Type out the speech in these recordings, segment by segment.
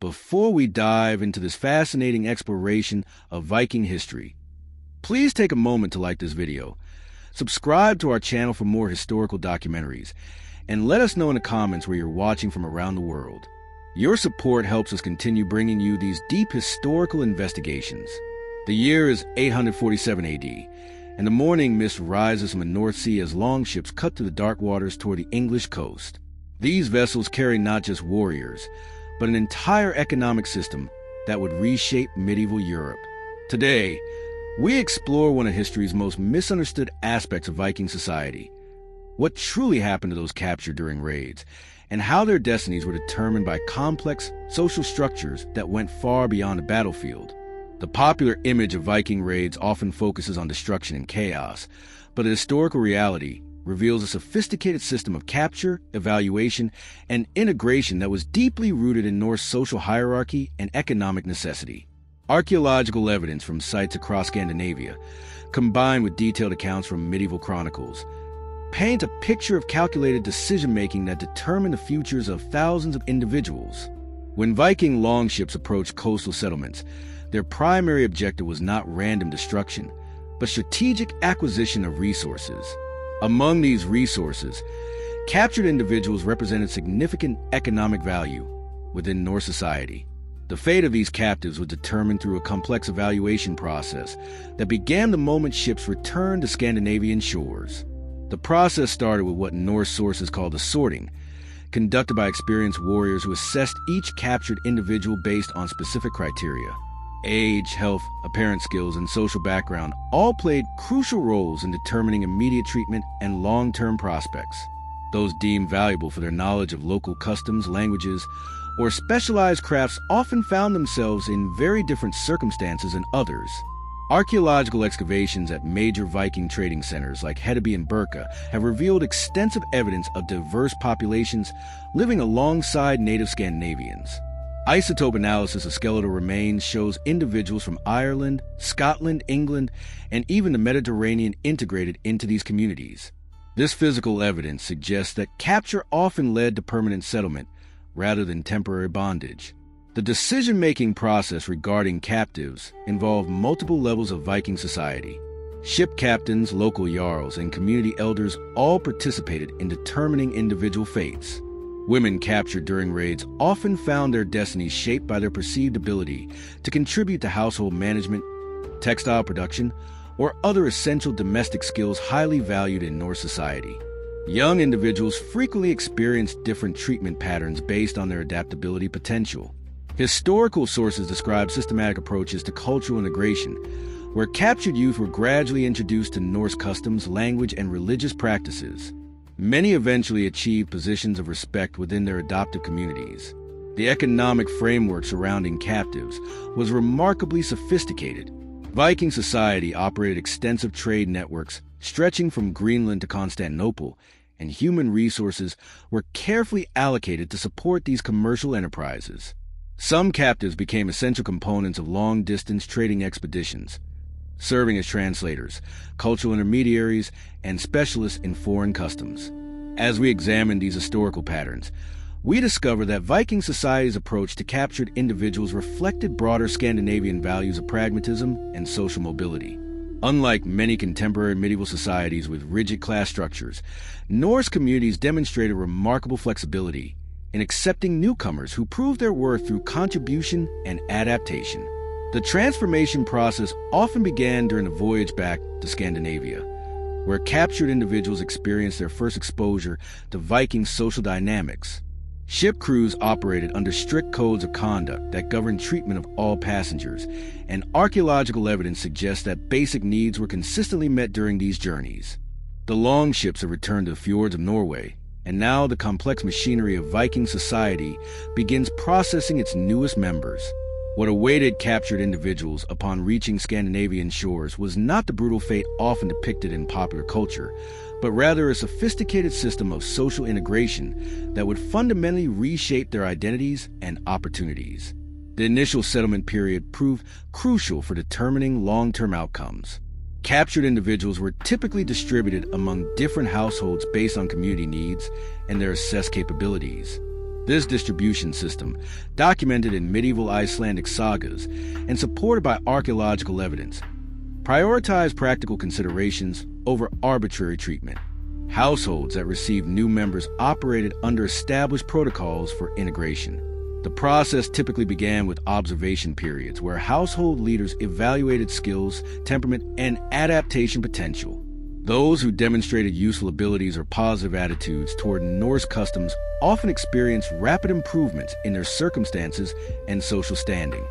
before we dive into this fascinating exploration of Viking history, please take a moment to like this video, subscribe to our channel for more historical documentaries, and let us know in the comments where you're watching from around the world. Your support helps us continue bringing you these deep historical investigations. The year is 847 AD, and the morning mist rises from the North Sea as longships cut through the dark waters toward the English coast. These vessels carry not just warriors, but an entire economic system that would reshape medieval Europe. Today, we explore one of history's most misunderstood aspects of Viking society: what truly happened to those captured during raids, and how their destinies were determined by complex social structures that went far beyond the battlefield. The popular image of Viking raids often focuses on destruction and chaos, but the historical reality reveals a sophisticated system of capture, evaluation, and integration that was deeply rooted in Norse social hierarchy and economic necessity. Archaeological evidence from sites across Scandinavia, combined with detailed accounts from medieval chronicles, paint a picture of calculated decision-making that determined the futures of thousands of individuals. When Viking longships approached coastal settlements, their primary objective was not random destruction, but strategic acquisition of resources. Among these resources, captured individuals represented significant economic value within Norse society. The fate of these captives was determined through a complex evaluation process that began the moment ships returned to Scandinavian shores. The process started with what Norse sources called a sorting, conducted by experienced warriors who assessed each captured individual based on specific criteria. Age, health, apparent skills, and social background all played crucial roles in determining immediate treatment and long-term prospects. Those deemed valuable for their knowledge of local customs, languages, or specialized crafts often found themselves in very different circumstances than others. Archaeological excavations at major Viking trading centers like Hedeby and Birka have revealed extensive evidence of diverse populations living alongside native Scandinavians. Isotope analysis of skeletal remains shows individuals from Ireland, Scotland, England, and even the Mediterranean integrated into these communities. This physical evidence suggests that capture often led to permanent settlement rather than temporary bondage. The decision-making process regarding captives involved multiple levels of Viking society. Ship captains, local jarls, and community elders all participated in determining individual fates. Women captured during raids often found their destinies shaped by their perceived ability to contribute to household management, textile production, or other essential domestic skills highly valued in Norse society. Young individuals frequently experienced different treatment patterns based on their adaptability potential. Historical sources describe systematic approaches to cultural integration, where captured youth were gradually introduced to Norse customs, language, and religious practices. Many eventually achieved positions of respect within their adoptive communities. The economic framework surrounding captives was remarkably sophisticated. Viking society operated extensive trade networks stretching from Greenland to Constantinople, and human resources were carefully allocated to support these commercial enterprises. Some captives became essential components of long-distance trading expeditions, serving as translators, cultural intermediaries, and specialists in foreign customs. As we examine these historical patterns, we discover that Viking society's approach to captured individuals reflected broader Scandinavian values of pragmatism and social mobility. Unlike many contemporary medieval societies with rigid class structures, Norse communities demonstrated remarkable flexibility in accepting newcomers who proved their worth through contribution and adaptation. The transformation process often began during the voyage back to Scandinavia, where captured individuals experienced their first exposure to Viking social dynamics. Ship crews operated under strict codes of conduct that governed treatment of all passengers, and archaeological evidence suggests that basic needs were consistently met during these journeys. The longships have returned to the fjords of Norway, and now the complex machinery of Viking society begins processing its newest members. What awaited captured individuals upon reaching Scandinavian shores was not the brutal fate often depicted in popular culture, but rather a sophisticated system of social integration that would fundamentally reshape their identities and opportunities. The initial settlement period proved crucial for determining long-term outcomes. Captured individuals were typically distributed among different households based on community needs and their assessed capabilities. This distribution system, documented in medieval Icelandic sagas and supported by archaeological evidence, prioritized practical considerations over arbitrary treatment. Households that received new members operated under established protocols for integration. The process typically began with observation periods where household leaders evaluated skills, temperament, and adaptation potential. Those who demonstrated useful abilities or positive attitudes toward Norse customs often experienced rapid improvements in their circumstances and social standing.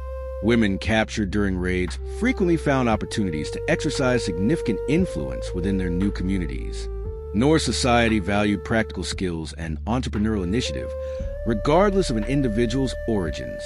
Women captured during raids frequently found opportunities to exercise significant influence within their new communities. Norse society valued practical skills and entrepreneurial initiative, regardless of an individual's origins.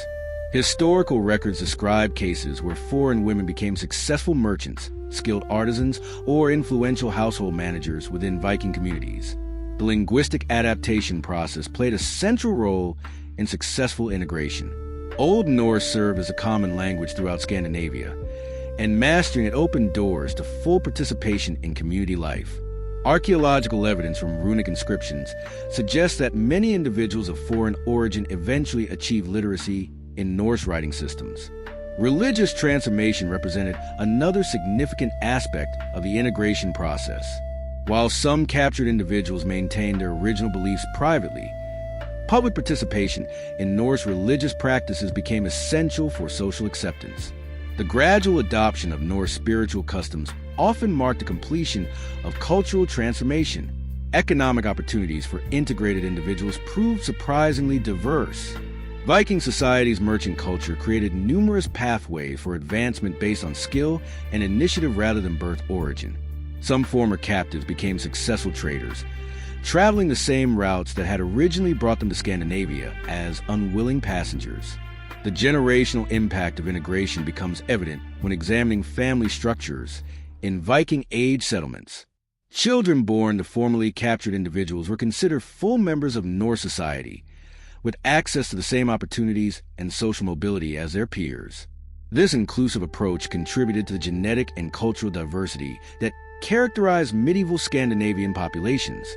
Historical records describe cases where foreign women became successful merchants, skilled artisans, or influential household managers within Viking communities. The linguistic adaptation process played a central role in successful integration. Old Norse served as a common language throughout Scandinavia, and mastering it opened doors to full participation in community life. Archaeological evidence from runic inscriptions suggests that many individuals of foreign origin eventually achieved literacy in Norse writing systems. Religious transformation represented another significant aspect of the integration process. While some captured individuals maintained their original beliefs privately, public participation in Norse religious practices became essential for social acceptance. The gradual adoption of Norse spiritual customs often marked the completion of cultural transformation. Economic opportunities for integrated individuals proved surprisingly diverse. Viking society's merchant culture created numerous pathways for advancement based on skill and initiative rather than birth origin. Some former captives became successful traders, traveling the same routes that had originally brought them to Scandinavia as unwilling passengers. The generational impact of integration becomes evident when examining family structures in Viking-age settlements. Children born to formerly captured individuals were considered full members of Norse society, with access to the same opportunities and social mobility as their peers. This inclusive approach contributed to the genetic and cultural diversity that characterized medieval Scandinavian populations.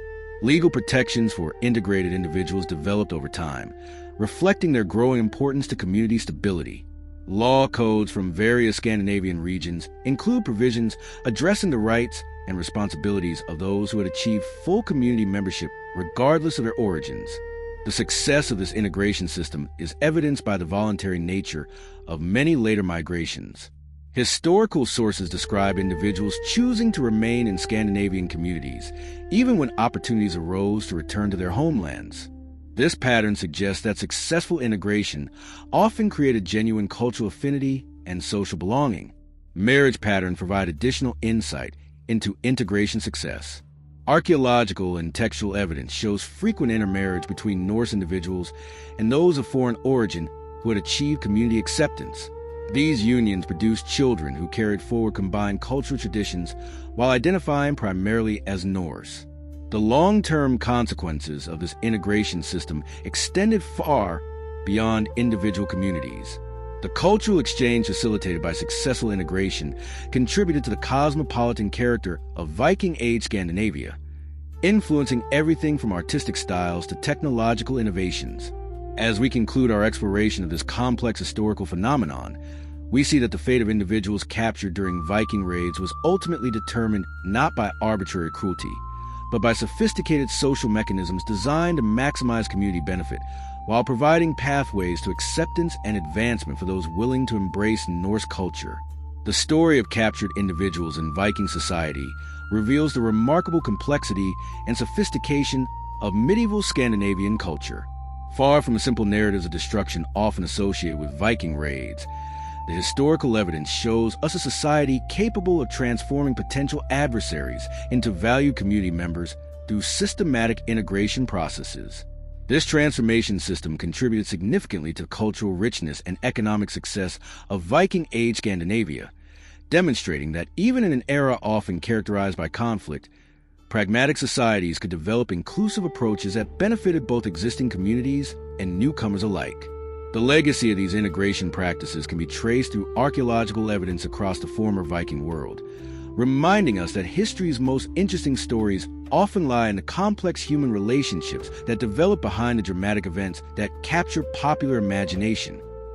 Legal protections for integrated individuals developed over time, reflecting their growing importance to community stability. Law codes from various Scandinavian regions include provisions addressing the rights and responsibilities of those who had achieved full community membership regardless of their origins. The success of this integration system is evidenced by the voluntary nature of many later migrations. Historical sources describe individuals choosing to remain in Scandinavian communities, even when opportunities arose to return to their homelands. This pattern suggests that successful integration often created genuine cultural affinity and social belonging. Marriage patterns provide additional insight into integration success. Archaeological and textual evidence shows frequent intermarriage between Norse individuals and those of foreign origin who had achieved community acceptance. These unions produced children who carried forward combined cultural traditions while identifying primarily as Norse. The long-term consequences of this integration system extended far beyond individual communities. The cultural exchange facilitated by successful integration contributed to the cosmopolitan character of Viking-age Scandinavia, influencing everything from artistic styles to technological innovations. As we conclude our exploration of this complex historical phenomenon, we see that the fate of individuals captured during Viking raids was ultimately determined not by arbitrary cruelty, but by sophisticated social mechanisms designed to maximize community benefit, while providing pathways to acceptance and advancement for those willing to embrace Norse culture. The story of captured individuals in Viking society reveals the remarkable complexity and sophistication of medieval Scandinavian culture. Far from the simple narratives of destruction often associated with Viking raids, the historical evidence shows us a society capable of transforming potential adversaries into valued community members through systematic integration processes. This transformation system contributed significantly to the cultural richness and economic success of Viking-age Scandinavia, demonstrating that even in an era often characterized by conflict, pragmatic societies could develop inclusive approaches that benefited both existing communities and newcomers alike. The legacy of these integration practices can be traced through archaeological evidence across the former Viking world, reminding us that history's most interesting stories often lie in the complex human relationships that develop behind the dramatic events that capture popular imagination.